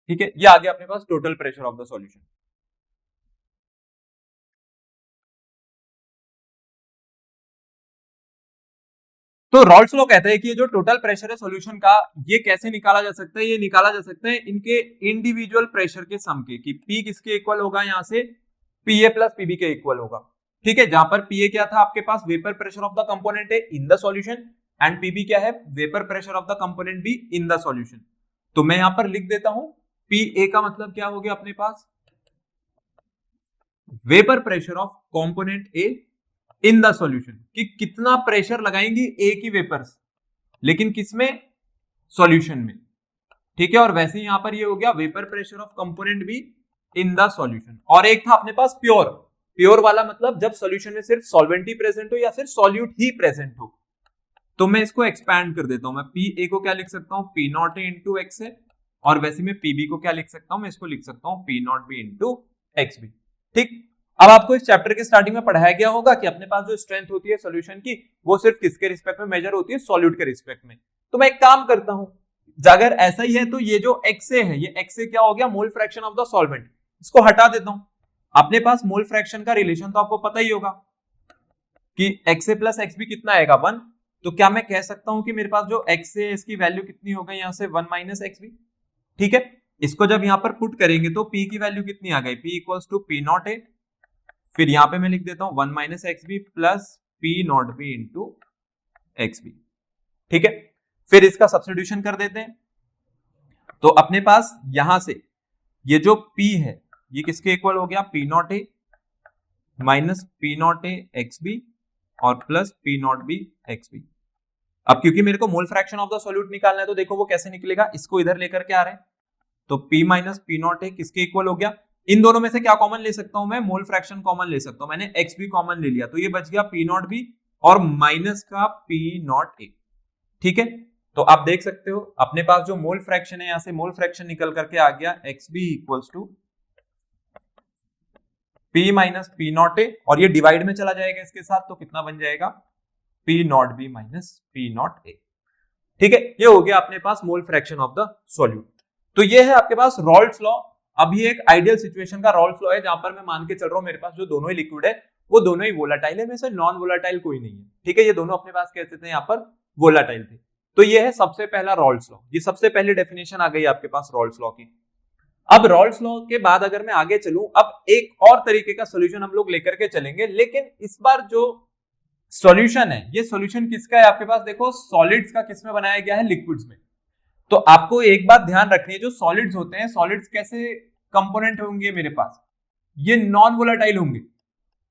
ठीक है, ये आ गया अपने पास total pressure of the solution. तो रॉल्स लॉ कहता है कि ये जो टोटल प्रेशर है सॉल्यूशन का, ये कैसे निकाला जा सकता है, ये निकाला जा सकता है इनके इंडिविजुअल प्रेशर के सम के, कि P किसके इक्वल होगा, यहां से PA प्लस PB के इक्वल होगा। ठीक है, जहां पर PA क्या था आपके पास, vapour pressure of the component A in the solution, and PB क्या है, vapour pressure of the component B in the solution. तो मैं यहां पर लिख देता हूं, PA का मतलब क्या हो गया अपने पास, vapour pressure of component A in the solution, कि कितना प्रेशर लगाएंगे ए की वेपर्स, लेकिन किसमें, सॉल्यूशन में। ठीक है, और वैसे ही यहां पर ये हो गया vapour pressure of component B in the solution. और एक था अपने पास प्योर, प्योर वाला मतलब जब सॉल्यूशन में सिर्फ सॉल्वेंट ही प्रेजेंट हो या फिर सॉल्यूट ही प्रेजेंट हो। तो मैं इसको एक्सपैंड कर देता हूं, मैं PA को क्या लिख सकता हूं, P not A into x है, और वैसे में PB को क्या लिख सकता हूं, मैं इसको लिख सकता हूं P not B into x B. ठीक, अब आपको इस चैप्टर के स्टार्टिंग में पढ़ाया गया होगा कि अपने पास जो स्ट्रेंथ होती है सॉल्यूशन की, वो सिर्फ किसके रिस्पेक्ट में मेजर होती है, सॉल्यूट के रिस्पेक्ट में। तो मैं एक काम करता हूं, अगर ऐसा ही है तो ये जो XA है, ये XA क्या हो गया, मोल फ्रैक्शन ऑफ द सॉल्वेंट, इसको हटा देता हूं। अपने पास मोल फ्रैक्शन का रिलेशन तो आपको पता ही होगा कि XA प्लस XB कितना आएगा, 1। तो क्या मैं कह सकता हूं कि मेरे पास जो XA है इसकी वैल्यू कितनी हो गई, यहां से 1 माइनस XB। ठीक है, इसको जब यहां पर पुट करेंगे तो P की वैल्यू कितनी आ गई, P equals to P not A, फिर यहां पे मैं लिख देता हूं 1 minus XB plus P not B into XB। ठीक है, फिर इसका सब्स्टिट्यूशन कर देते हैं, तो अपने पास यहां से ये जो P है ये किसके इक्वल हो गया, P not A minus P not A XB और plus P not B XB। अब क्योंकि मेरे को मोल फ्रैक्शन ऑफ द सॉल्यूट निकालना है, तो देखो वो कैसे निकलेगा, इसको इधर लेकर के आ रहे हैं, तो P माइनस P नॉट ए किसके इक्वल हो गया, इन दोनों में से क्या कॉमन ले सकता हूं मैं, मोल फ्रैक्शन कॉमन ले सकता हूं, मैंने XB कॉमन ले लिया, तो ये बच गया P नॉट B और माइनस का P नॉट ए। ठीक है, तो आप देख सकते हो अपने पास जो मोल फ्रैक्शन है, यहां से मोल फ्रैक्शन निकल करके आ गया XB equals to P minus P not A, और ये डिवाइड में चला जाएगा इसके साथ, तो कितना बन जाएगा, P not B minus P not A. ठीक है, ये हो गया अपने पास mole fraction of the solute. तो ये है आपके पास रॉल्स लॉ। अब ये एक आइडियल सिचुएशन का रॉल्स लॉ है, जहां पर मैं मान के चल रहा हूं मेरे पास जो दोनों ही लिक्विड है वो दोनों ही वोलाटाइल है, में से नॉन वोलाटाइल कोई नहीं है। ठीक है, ये दोनों अपने पास कहते थे यहाँ पर वोलाटाइल थे। तो ये है सबसे पहला रॉल्स लॉ, ये सबसे पहली डेफिनेशन आ गई आपके पास रॉल्स लॉ की। अब रॉल्स लॉ के बाद अगर मैं आगे चलूं, अब एक और तरीके का सोल्यूशन हम लोग लेकर के चलेंगे, लेकिन इस बार जो सॉल्यूशन है, ये सॉल्यूशन किसका है आपके पास, देखो सॉलिड्स का किसमें बनाया गया है, लिक्विड्स में। तो आपको एक बात ध्यान रखनी है, जो सॉलिड्स होते हैं, सॉलिड्स कैसे कंपोनेंट होंगे मेरे पास, ये नॉन वोलेटाइल होंगे।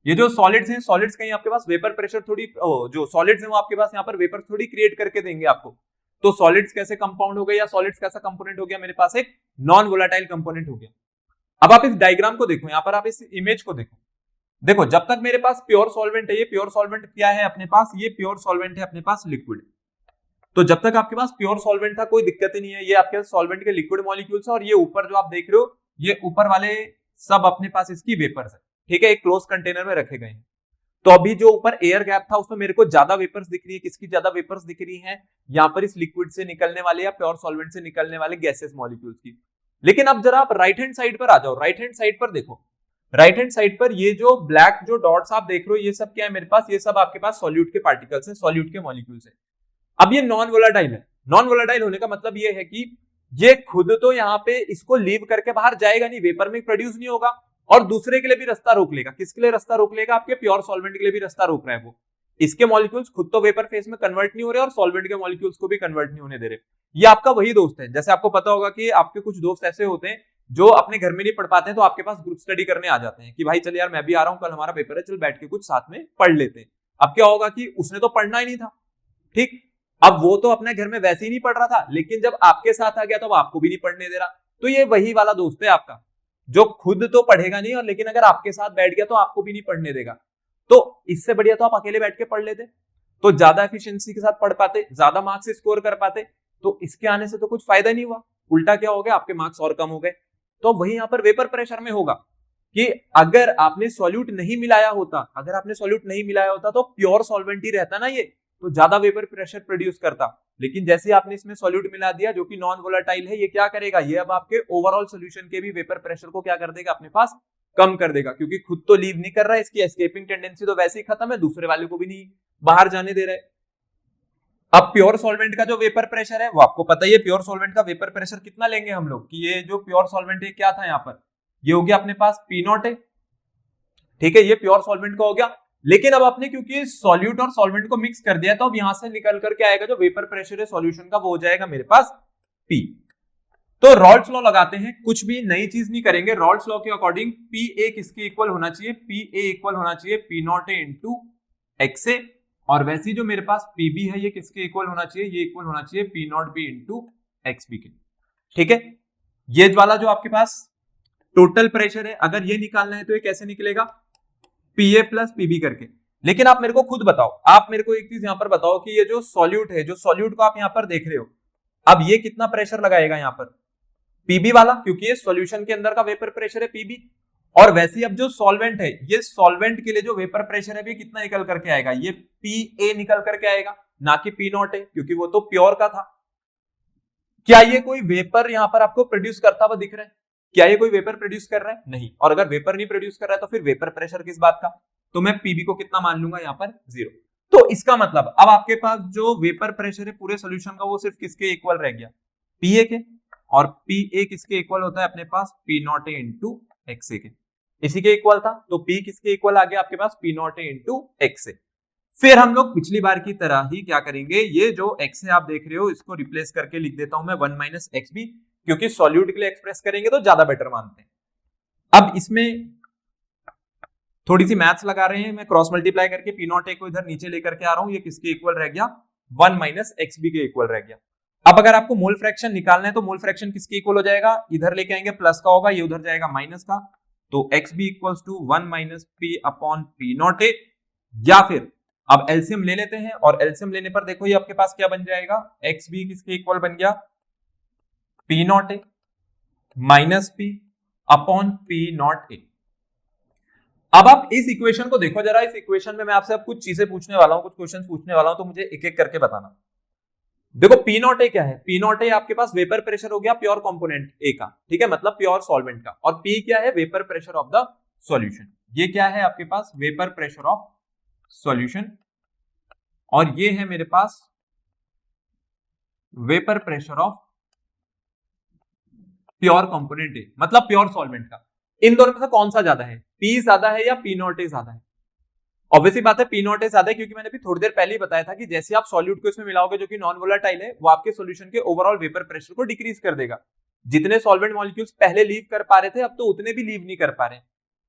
ये जो सॉलिड्स हैं, सॉलिड्स कहीं आपके पास वेपर प्रेशर थोड़ी, जो सॉलिड्स हैं वो आपके पास यहाँ पर वेपर थोड़ी क्रिएट करके देंगे आपको। तो सॉलिड्स कैसे कंपाउंड हो गए, या सॉलिड्स कैसा कंपोनेंट हो गया, मेरे पास एक नॉन वोलेटाइल कंपोनेंट हो गया। अब आप इस डायग्राम को देखो, यहाँ पर आप इस इमेज को देखो, देखो जब तक मेरे पास प्योर सॉल्वेंट है, ये प्योर सॉल्वेंट क्या है अपने पास, ये प्योर सॉल्वेंट है अपने पास लिक्विड। तो जब तक आपके पास प्योर सॉल्वेंट था कोई दिक्कत ही नहीं है, ये आपके सॉल्वेंट के लिक्विड मॉलिक्यूल्स है, और ये ऊपर जो आप देख रहे हो ये ऊपर वाले सब अपने पास इसकी वेपर्स है। ठीक है, एक क्लोज कंटेनर में रखे गए हैं। तो अभी जो ऊपर एयर गैप था उसमें मेरे को ज्यादा वेपर्स दिख रही है, किसकी ज्यादा वेपर्स दिख रही है, यहाँ पर इस लिक्विड से निकलने वाले या प्योर सॉल्वेंट से निकलने वाले गैसेस मॉलिक्यूल्स की। लेकिन अब जरा आप राइट हैंड साइड पर आ जाओ, राइट हैंड साइड पर देखो, राइट हैंड साइड पर ये जो ब्लैक जो डॉट्स आप देख रहे हो, ये सब क्या है मेरे पास, ये सब आपके पास सॉल्यूट के पार्टिकल्स हैं, सॉल्यूट के मॉलिक्यूल्स हैं। अब ये नॉन वोलेटाइल है, नॉन वोलेटाइल होने का मतलब ये है कि ये खुद तो यहाँ पे इसको लीव करके बाहर जाएगा नहीं, वेपर में प्रोड्यूस नहीं होगा, और दूसरे के लिए भी रास्ता रोक लेगा। किसके लिए रास्ता रोक लेगा, आपके प्योर सॉल्वेंट के लिए भी रास्ता रोक रहा है वो। इसके मॉलिक्यूल्स खुद तो वेपर फेज में कन्वर्ट नहीं हो रहे और सॉल्वेंट के मॉलिक्यूल्स को भी कन्वर्ट नहीं होने दे रहे। ये आपका वही दोस्त है, जैसे आपको पता होगा कि आपके कुछ दोस्त ऐसे होते हैं जो अपने घर में नहीं पढ़ पाते हैं, तो आपके पास ग्रुप स्टडी करने आ जाते हैं कि भाई चल यार मैं भी आ रहा हूं, कल हमारा पेपर है, चल बैठ के कुछ साथ में पढ़ लेते हैं। अब क्या होगा कि उसने तो पढ़ना ही नहीं था, ठीक, अब वो तो अपने घर में वैसे ही नहीं पढ़ रहा था, लेकिन जब आपके साथ आ गया तो आपको भी नहीं पढ़ने दे रहा। तो ये वही वाला दोस्त है आपका, जो खुद तो पढ़ेगा नहीं, और लेकिन अगर आपके साथ बैठ गया तो आपको भी नहीं पढ़ने देगा। तो इससे बढ़िया तो आप अकेले बैठ के पढ़ लेते, तो ज्यादा एफिशिएंसी के साथ पढ़ पाते, ज्यादा मार्क्स स्कोर कर पाते। तो इसके आने से तो कुछ फायदा नहीं हुआ, उल्टा क्या हो गया, आपके मार्क्स और कम हो गए। तो वही यहाँ पर वेपर प्रेशर में होगा। कि अगर आपने सॉल्यूट नहीं मिलाया होता तो प्योर सॉल्वेंट ही रहता ना ये, तो ज्यादा वेपर प्रेशर प्रोड्यूस करता। लेकिन जैसे आपने इसमें सॉल्यूट मिला दिया जो कि नॉन वोलेटाइल है, ये क्या करेगा, ये अब आपके ओवरऑल सोल्यूशन के भी वेपर प्रेशर को क्या कर देगा, अपने पास कम कर देगा, क्योंकि खुद तो लीव नहीं कर रहा है, इसकी एस्केपिंग टेंडेंसी तो वैसे ही खत्म है, दूसरे वाले को भी नहीं बाहर जाने दे रहा है। अब प्योर सॉल्वेंट का जो वेपर प्रेशर है वो आपको पता ही है, प्योर सॉल्वेंट का वेपर प्रेशर कितना लेंगे हम लोग, कि ये जो प्योर सॉल्वेंट है क्या था यहाँ पर, ये हो गया अपने पास P0 है, ठीक है, ये प्योर सॉल्वेंट का हो गया। लेकिन अब आपने क्योंकि सॉल्यूट और सॉल्वेंट को मिक्स कर दिया, तो अब यहां से निकल करके आएगा जो वेपर प्रेशर है सॉल्यूशन का, वो हो जाएगा मेरे पास P। तो रॉल्स लॉ लगाते हैं, कुछ भी नई चीज नहीं करेंगे। रॉल्स लॉ के अकॉर्डिंग PA किसके इक्वल होना चाहिए, PA इक्वल होना चाहिए P0A इंटू XA, और वैसे जो मेरे पास PB है ये किसके इक्वल होना चाहिए, ये इक्वल होना चाहिए P0B इंटू XB के, ठीक है। ये वाला जो आपके पास टोटल प्रेशर है, अगर ये निकालना है तो ये कैसे निकलेगा, PA प्लस PB करके। लेकिन आप मेरे को खुद बताओ, आप मेरे को एक चीज यहां पर बताओ कि ये जो सॉल्यूट है, जो सॉल्यूट को आप यहां पर देख रहे हो, अब ये कितना प्रेशर लगाएगा यहां पर, PB वाला, क्योंकि ये सॉल्यूशन के अंदर का वेपर प्रेशर है PB। और वैसे ही अब जो सॉल्वेंट है, ये सॉल्वेंट के लिए जो वेपर प्रेशर है भी कितना निकल करके आएगा, ये PA निकल करके आएगा, ना कि P0 है, क्योंकि वो तो प्योर का था। क्या ये कोई वेपर यहां पर आपको प्रोड्यूस करता हुआ दिख रहा है, क्या ये कोई वेपर प्रोड्यूस कर रहा है, नहीं। और अगर वेपर नहीं प्रोड्यूस कर रहा है तो फिर वेपर प्रेशर किस बात का, तो मैं PB को कितना मान लूंगा यहाँ पर 0। तो इसका मतलब अब आपके पास जो वेपर प्रेशर है पूरे सोल्यूशन का, वो सिर्फ किसके इक्वल रह गया, PA के, और PA किसके इक्वल होता है अपने पास, P0A इंटू XA के, इसी के इक्वल था। तो P किसके इक्वल आ गया आपके पास, P0A इंटू XA। फिर हम लोग पिछली बार की तरह ही क्या करेंगे, ये जो XA आप देख रहे हो इसको रिप्लेस करके लिख देता हूं मैं 1 माइनस XB, क्योंकि सॉल्यूट के लिए एक्सप्रेस करेंगे तो ज्यादा बेटर मानते हैं। अब इसमें थोड़ी सी मैथ्स लगा रहे हैं, मैं क्रॉस मल्टीप्लाई करके P0A को इधर नीचे लेकर के आ रहा हूं, ये किसके इक्वल रह गया, 1 माइनस XB के इक्वल रह गया। अब अगर आपको मोल फ्रैक्शन निकालना है तो मोल फ्रैक्शन किसके इक्वल हो जाएगा, इधर लेके आएंगे प्लस का होगा, ये उधर जाएगा माइनस का, तो XB equals to 1 minus P upon P0A। या फिर अब एलसीएम ले लेते हैं, और एलसीएम लेने पर देखो ये आपके पास क्या बन जाएगा, XB किसके इक्वल बन गया, P0A minus P upon P0A। अब आप इस इक्वेशन को देखो जरा, इस इक्वेशन में मैं आपसे अब कुछ चीजें पूछने वाला हूं, कुछ क्वेश्चन पूछने वाला हूं, तो मुझे एक एक करके बताना। देखो P0A क्या है, P0A आपके पास वेपर प्रेशर हो गया प्योर कंपोनेंट A का, ठीक है, मतलब प्योर सॉल्वेंट का, और P क्या है, vapour pressure of the solution. ये क्या है आपके पास, वेपर प्रेशर ऑफ सॉल्यूशन, और ये है मेरे पास vapour pressure of pure component A, मतलब प्योर सॉल्वेंट का। इन दोनों में से कौन सा ज्यादा है, P ज्यादा है या P0A ज्यादा है? ऑब्वियसली बात है P0A ज्यादा है, क्योंकि मैंने भी थोड़ी देर पहले ही बताया था कि जैसे आप सॉल्यूट को इसमें मिलाओगे जो कि नॉन वोलेटाइल है, वो आपके सॉल्यूशन के ओवरऑल वेपर प्रेशर को डिक्रीज कर देगा। जितने सॉल्वेंट मॉलिक्यूल्स पहले लीव कर पा रहे थे, अब तो उतने भी लीव नहीं कर पा रहे।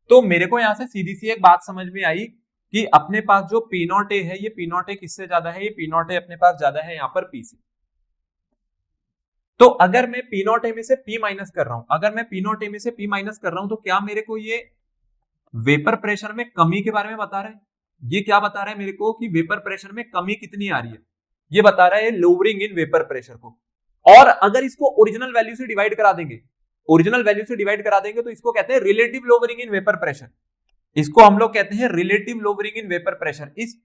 तो मेरे को यहां से सीधी सी एक बात समझ में आई कि अपने पास जो P0A है, ये P0A किससे ज्यादा है, ये P0A अपने पास ज्यादा है यहाँ पर P से। तो अगर मैं P0A में से P माइनस कर रहा हूं, अगर मैं P0A में से P माइनस कर रहा हूं, तो क्या मेरे को ये वेपर प्रेशर में कमी के बारे में बता रहा है? ये क्या बता रहा है मेरे को कि वेपर प्रेशर में कमी कितनी आ रही है? ये बता रहा है लोअरिंग इन वेपर प्रेशर को। और अगर इसको ओरिजिनल वैल्यू से डिवाइड करा देंगे, ओरिजिनल वैल्यू से डिवाइड करा देंगे, तो इसको कहते हैं relative lowering in vapour pressure. इसको हम लोग कहते हैं relative lowering in vapour pressure. इस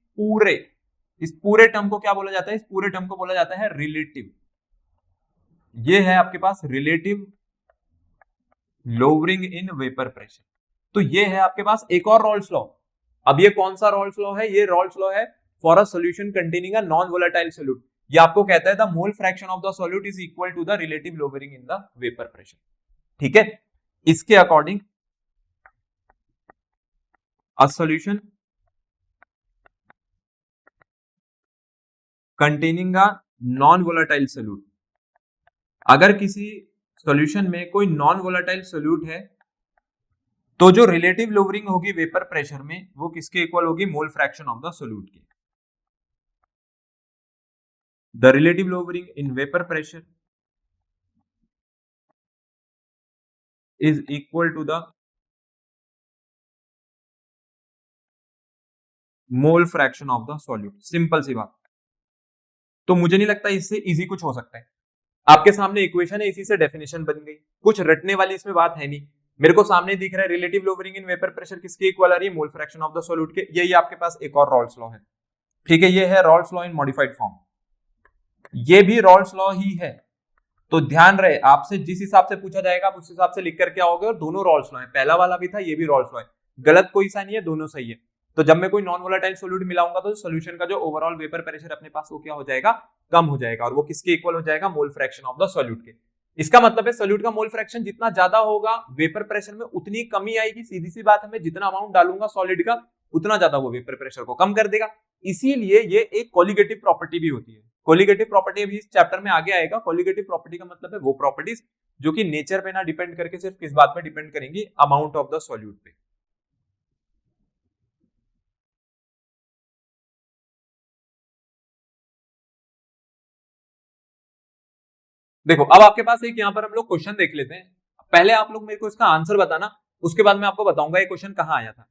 पूरे टर्म को क्या बोला जाता है, इस पूरे टर्म को बोला जाता है रिलेटिव। ये है आपके पास relative lowering in vapour pressure. तो ये है आपके पास एक और रॉल्स लॉ। अब ये कौन सा रॉल्स लॉ है, ये रॉल्स लॉ है for a solution containing a non volatile solute. ये आपको कहता है the mole fraction of the solute is equal to the relative lowering in the vapour pressure, ठीक है। इसके according a solution containing a non volatile solute, अगर किसी solution में कोई नॉन वोलेटाइल सॉल्यूट है, तो जो रिलेटिव लोअरिंग होगी वेपर प्रेशर में, वो किसके इक्वल होगी, mole fraction of the solute के। The relative lowering in vapour pressure is equal to the mole fraction of the solute. Simple सी बात। तो मुझे नहीं लगता इससे इजी कुछ हो सकता है। आपके सामने इक्वेशन है, इसी से डेफिनेशन बन गई, कुछ रटने वाली इसमें बात है नहीं। मेरे को सामने दिख रहा है relative lowering in vapour pressure किसके इक्वल आ रही है, मोल फ्रैक्शन ऑफ द सॉल्यूट के। यही आपके पास एक और रॉल्स लॉ है, ठीक है, ये है Raoult's law in modified form, ये भी रॉल्स लॉ ही है। तो ध्यान रहे, आपसे जिस हिसाब से पूछा जाएगा आप उस हिसाब से लिख करके आओगे, और दोनों रॉल्स लॉ है, पहला वाला भी था ये भी रॉल्स लॉ है, गलत कोई सा नहीं है, दोनों सही है। तो जब मैं कोई नॉन वोलेटाइल सॉल्यूट मिलाऊंगा तो सॉल्यूशन का जो ओवरऑल वेपर प्रेशर अपने पास वो क्या हो जाएगा, कम हो जाएगा, और वो किसके इक्वल हो जाएगा, मोल फ्रैक्शन ऑफ द सॉल्यूट के। इसका मतलब है सॉल्यूट का मोल फ्रैक्शन जितना ज्यादा होगा वेपर प्रेशर में उतनी कमी आएगी, सीधी सी बात है, मैं जितना अमाउंट डालूंगा सॉलिड का उतना ज्यादा वो वेपर प्रेशर को कम कर देगा। इसीलिए ये एक कोलिगेटिव प्रॉपर्टी भी होती है। कोलिगेटिव प्रॉपर्टी अभी इस चैप्टर में आगे आएगा। कोलिगेटिव प्रॉपर्टी का मतलब है वो प्रॉपर्टीज जो कि नेचर पे ना डिपेंड करके सिर्फ किस बात पे डिपेंड करेंगी, अमाउंट ऑफ द सॉल्यूट पे। देखो अब आपके पास एक यहाँ पर हम लोग क्वेश्चन देख लेते हैं, पहले आप लोग मेरे को इसका आंसर बताना, उसके बाद मैं आपको बताऊंगा ये क्वेश्चन कहाँ आया था।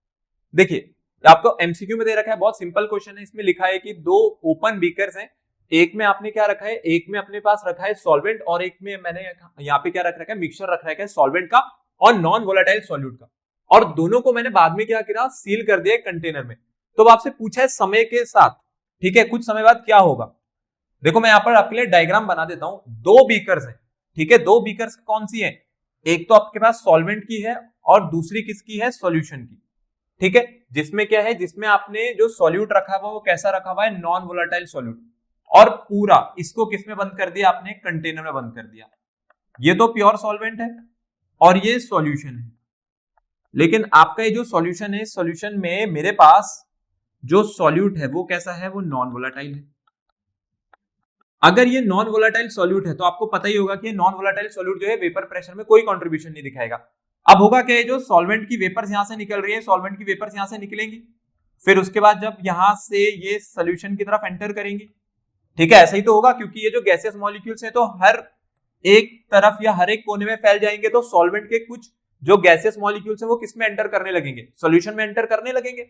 देखिए आपको एमसीक्यू में दे रखा है, बहुत सिंपल क्वेश्चन है, इसमें लिखा है कि दो ओपन बीकर्स हैं, एक में आपने क्या रखा है, एक में अपने पास रखा है सॉल्वेंट और एक में मैंने यहाँ पे क्या रख रखा है, मिक्सचर रख रखा है सॉल्वेंट का और नॉन वोलेटाइल सॉल्यूट का, और दोनों को मैंने बाद में क्या किया, सील कर दिया कंटेनर में। तो आपसे पूछा है समय के साथ, ठीक है, कुछ समय बाद क्या होगा। देखो मैं यहाँ पर आपके लिए डायग्राम बना देता हूं, दो बीकर्स हैं, ठीक है, दो बीकर्स कौन सी है, एक तो आपके पास सॉल्वेंट की है और दूसरी किसकी है, सॉल्यूशन की, ठीक है, जिसमें क्या है, जिसमें आपने जो सॉल्यूट रखा हुआ वो कैसा रखा हुआ है, नॉन वोलेटाइल सॉल्यूट, और पूरा इसको किसमें बंद कर दिया आपने, कंटेनर में बंद कर दिया। ये तो प्योर सॉल्वेंट है और ये सॉल्यूशन है, लेकिन आपका ये जो सॉल्यूशन है, सॉल्यूशन में मेरे पास जो सॉल्यूट है वो कैसा है, वो नॉन वोलेटाइल है। अगर ये नॉन वोलेटाइल सॉल्यूट है तो आपको पता ही होगा कि नॉन वोलेटाइल सॉल्यूट जो है वेपर प्रेशर में कोई कंट्रीब्यूशन नहीं दिखाएगा। अब होगा क्या, जो सॉल्वेंट की वेपर्स यहां से निकल रही है, सॉल्वेंट की वेपर्स यहां से निकलेंगी, फिर उसके बाद जब यहां से ये सोल्यूशन की तरफ एंटर करेंगी, ठीक है, ऐसा ही तो होगा, क्योंकि ये जो गैसियस मॉलिक्यूल्स हैं तो हर एक तरफ या हर एक कोने में फैल जाएंगे, तो सॉल्वेंट के कुछ जो गैसियस मॉलिक्यूल्स हैं वो किसमें एंटर करने लगेंगे, सॉल्यूशन में एंटर करने लगेंगे।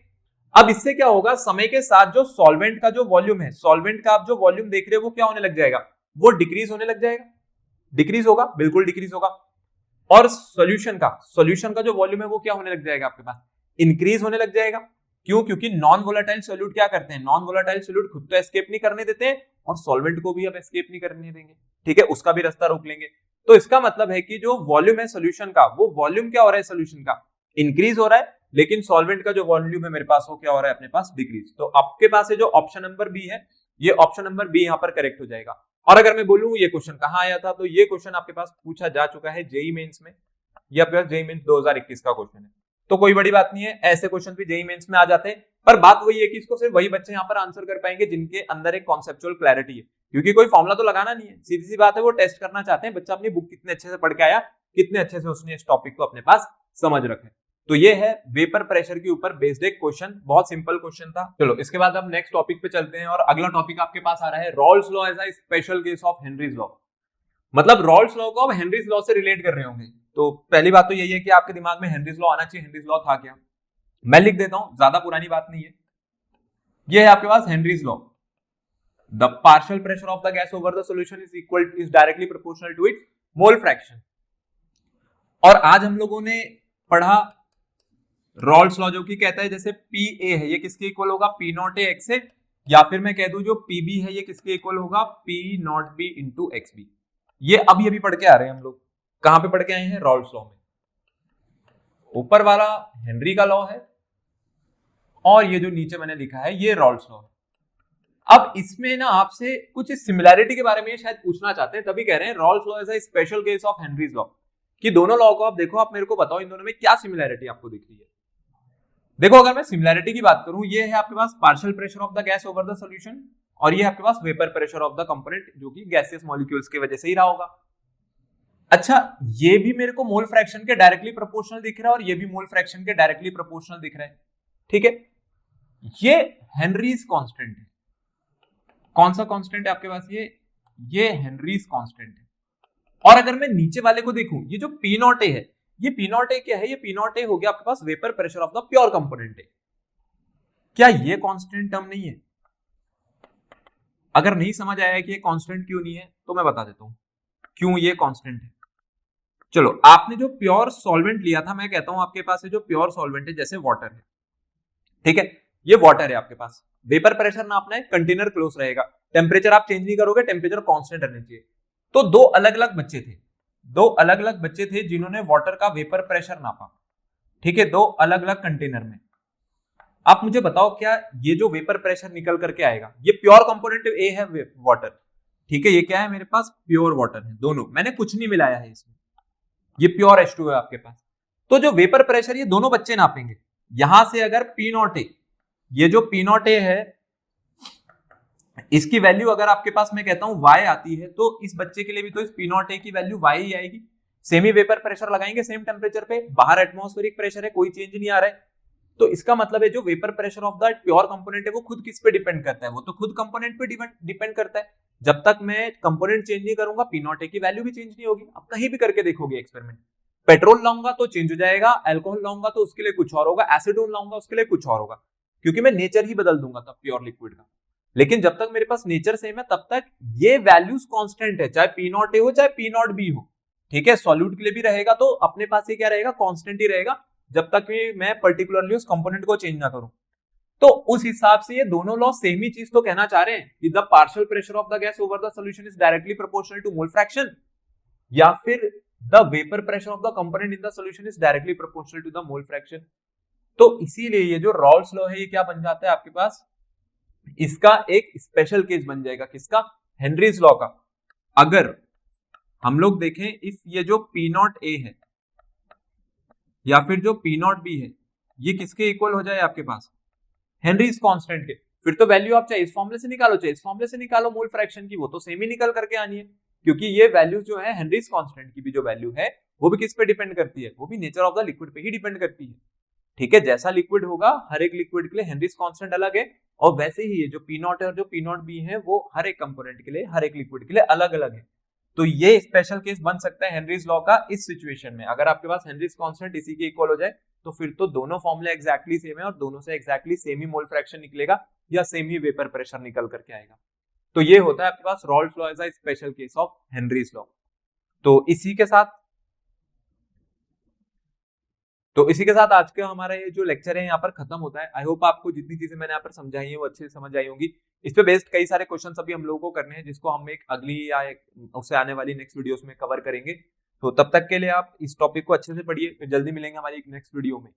अब इससे क्या होगा, समय के साथ जो सॉल्वेंट का जो वॉल्यूम है, सॉल्वेंट का आप जो वॉल्यूम देख रहे हो वो क्या होने लग जाएगा, वो डिक्रीज होने लग जाएगा, डिक्रीज होगा, बिल्कुल डिक्रीज होगा। और सॉल्यूशन का जो वॉल्यूम है वो क्या होने लग जाएगा आपके पास, इंक्रीज होने लग जाएगा। क्यों, क्योंकि नॉन वोलेटाइल सॉल्यूट क्या करते हैं, नॉन वोलेटाइल सॉल्यूट खुद तो एस्केप नहीं करने देते हैं और सॉल्वेंट को भी अब एस्केप नहीं करने देंगे, ठीक है, उसका भी रास्ता रोक लेंगे। तो इसका मतलब है कि जो वॉल्यूम है सॉल्यूशन का, वो वॉल्यूम क्या हो रहा है, सॉल्यूशन का इंक्रीज हो रहा है, लेकिन सॉल्वेंट का जो वॉल्यूम है मेरे पास वो क्या हो रहा है, अपने पास डिक्रीज। तो आपके पास है जो ऑप्शन नंबर बी है, ये ऑप्शन नंबर बी यहाँ पर करेक्ट हो जाएगा। और अगर मैं बोलूं ये क्वेश्चन कहाँ आया था, तो ये क्वेश्चन आपके पास पूछा जा चुका है जेई मेंस में, ये आपके पास जेई मेंस 2021 का क्वेश्चन है। तो कोई बड़ी बात नहीं है, ऐसे क्वेश्चन भी जेई मेंस में आ जाते हैं, पर बात वही है कि इसको सिर्फ वही बच्चे यहाँ पर आंसर कर पाएंगे जिनके अंदर एक कॉन्सेप्चुअल क्लैरिटी है, क्योंकि कोई फॉर्मुला तो लगाना नहीं है, सीधी सी बात है, वो टेस्ट करना चाहते हैं बच्चा अपनी बुक कितने अच्छे से पढ़ के आया, कितने अच्छे से उसने इस टॉपिक को अपने पास समझ रखा है। तो ये है वेपर प्रेशर के ऊपर बेस्ड एक क्वेश्चन, बहुत सिंपल क्वेश्चन था। चलो इसके बाद अब नेक्स्ट टॉपिक पे चलते हैं, और अगला टॉपिक आपके पास आ रहा है Raoult's law as a special case of Henry's law. मतलब रॉल्स लॉ को अब हेनरीज लॉ से रिलेट कर रहे होंगे। तो पहली बात तो यही है कि आपके दिमाग में हेनरीज लॉ आना चाहिए, हेनरीज लॉ था क्या, मैं लिख देता हूं, ज्यादा पुरानी बात नहीं है। ये है आपके पास Henry's law, the partial pressure of the gas over the solution is directly proportional to its mole fraction. और आज हम लोगों ने पढ़ा रॉल्स लॉ, जो कि कहता है जैसे पी ए है ये किसके इक्वल होगा, पी नॉट ए एक्स ए, या फिर मैं कह दूं जो पी बी है ये किसके इक्वल होगा, P not B into x B. ये अभी पढ़ के आ रहे हैं हम लोग, कहां पे पढ़ के आए हैं, रॉल्स लॉ में। ऊपर वाला हेनरी का लॉ है और ये जो नीचे मैंने लिखा है ये रॉल्स लॉ है। अब इसमें ना आपसे कुछ सिमिलैरिटी के बारे में शायद पूछना चाहते हैं, तभी कह रहे हैं Rawls law is a special case of Henry's law, कि दोनों लॉ को आप देखो, आप मेरे को बताओ इन दोनों में क्या सिमिलैरिटी आपको दिख रही है। देखो अगर मैं सिमिलैरिटी की बात करूं, ये है आपके पास partial pressure of the gas over the solution, और ये आपके पास vapour pressure of the component जो कि गैसियस मॉलिक्यूल्स की वजह से ही रहा होगा। अच्छा, ये भी मेरे को मोल फ्रैक्शन के डायरेक्टली प्रोपोर्शनल दिख रहा है और ये भी मोल फ्रैक्शन के डायरेक्टली प्रोपोर्शनल दिख रहा है, ठीक है। ये हेनरीज कांस्टेंट है, कौन सा कांस्टेंट है आपके पास, ये हेनरीज कांस्टेंट है। और अगर मैं नीचे वाले को देखूं, ये जो पी नॉट ए है, ये पी नॉट ए क्या है, ये पी नॉट ए हो गया आपके पास vapour pressure of the pure component है। क्या ये कांस्टेंट टर्म नहीं है? अगर नहीं समझ आया कि ये कांस्टेंट क्यों नहीं है तो मैं बता देता हूं क्यों ये कांस्टेंट है। चलो, आपने जो प्योर सॉल्वेंट लिया था, मैं कहता हूं आपके पास जो प्योर सॉल्वेंट है जैसे वाटर है, ठीक है, ये वाटर है आपके पास, वेपर प्रेशर नापना है, कंटेनर क्लोज रहेगा, टेम्परेचर आप चेंज नहीं करोगे, टेम्परेचर कांस्टेंट रहना चाहिए। तो दो अलग अलग बच्चे थे जिन्होंने वाटर का वेपर प्रेशर नापा, ठीक है, दो अलग अलग कंटेनर में। आप मुझे बताओ, क्या ये जो वेपर प्रेशर निकल करके आएगा, ये प्योर कंपोनेंट ए है वाटर, ठीक है, ये क्या है मेरे पास, प्योर वाटर है, दोनों, मैंने कुछ नहीं मिलाया है इसमें, ये प्योर H2 है आपके पास। तो जो वेपर प्रेशर ये दोनों बच्चे नापेंगे, यहां से अगर P नॉट ए, ये जो P नॉट ए है, इसकी वैल्यू अगर आपके पास मैं कहता हूं y आती है, तो इस बच्चे के लिए भी तो इस P नॉट ए की वैल्यू y ही आएगी। सेमी वेपर प्रेशर लगाएंगे सेम टेम्परेचर पे, बाहर एटमॉस्फेरिक प्रेशर है, कोई चेंज नहीं आ रहा है, तो इसका मतलब है जो vapour pressure of the pure component है वो खुद किस पे डिपेंड करता है, वो तो खुद कंपोनेंट पे डिपेंड करता है। जब तक मैं कंपोनेंट चेंज नहीं करूंगा, P नॉट ए की वैल्यू भी चेंज नहीं होगी। आप कहीं भी करके देखोगे एक्सपेरिमेंट, पेट्रोल लाऊंगा तो चेंज हो जाएगा, अल्कोहल लाऊंगा तो उसके लिए कुछ और होगा, एसिडोन लाऊंगा उसके लिए कुछ और होगा, क्योंकि मैं नेचर ही बदल दूंगा तब प्योर लिक्विड का। लेकिन जब तक मेरे पास नेचर सेम है तब तक ये वैल्यूज कांस्टेंट है, चाहे P नॉट ए हो चाहे P नॉट बी हो, ठीक है। सॉल्यूट के लिए भी रहेगा तो अपने पास ये क्या रहेगा, कांस्टेंट ही रहेगा, जब तक मैं पर्टिकुलरली उस कंपोनेंट को चेंज ना करूं। तो उस हिसाब से ये दोनों लॉ सेम ही चीज तो कहना चाह रहे हैं कि the partial pressure of the gas over the solution is directly proportional to mole fraction, या फिर the vapour pressure of the component in the solution is directly proportional to the mole fraction. तो इसीलिए ये जो Rawls law है ये क्या बन जाता है आपके पास, इसका एक स्पेशल केस बन जाएगा, किसका, हेनरीज लॉ का। अगर हम लोग देखें, इफ ये जो P नॉट ए है या फिर जो P नॉट बी है, ये किसके इक्वल हो जाए आपके पास, हेनरीज कांस्टेंट के, फिर तो वैल्यू आप चाहे इस फॉर्मूले से निकालो चाहे इस फॉर्मूले से निकालो मोल फ्रैक्शन की, वो तो सेम ही निकल करके आनी है, क्योंकि ये वैल्यूज जो है हेनरीज कांस्टेंट की भी जो वैल्यू है वो भी किस पे डिपेंड करती है, वो भी नेचर ऑफ द लिक्विड पे ही डिपेंड करती है, ठीक है। जैसा लिक्विड होगा हर एक लिक्विड के लिए हेनरीज कांस्टेंट अलग है, और वैसे ही ये जो P नॉट है और जो P नॉट बी है वो हर एक कंपोनेंट के लिए, हर एक लिक्विड के लिए अलग अलग है। तो ये स्पेशल केस बन सकता है हेनरीज लॉ का इस सिचुएशन में, अगर आपके पास हेनरीज कांस्टेंट इसी के इक्वल हो जाए तो फिर तो दोनों फॉर्मूले एक्जैक्टली सेम है और दोनों से एक्जैक्टली सेम ही मोल फ्रैक्शन निकलेगा या सेम ही वेपर प्रेशर निकल करके आएगा। तो ये होता है आपके पास Raoult's law as a special case of Henry's law. तो इसी के साथ आज का हमारा ये जो लेक्चर है यहाँ पर खत्म होता है। आई होप आपको जितनी चीजें मैंने यहाँ पर समझाई है वो अच्छे से समझ आई होंगी। इस पे बेस्ड कई सारे क्वेश्चन अभी हम लोगों को करने हैं, जिसको हम एक अगली या एक उससे आने वाली नेक्स्ट वीडियोस में कवर करेंगे। तो तब तक के लिए आप इस टॉपिक को अच्छे से पढ़िए, फिर जल्दी मिलेंगे हमारी एक नेक्स्ट वीडियो में।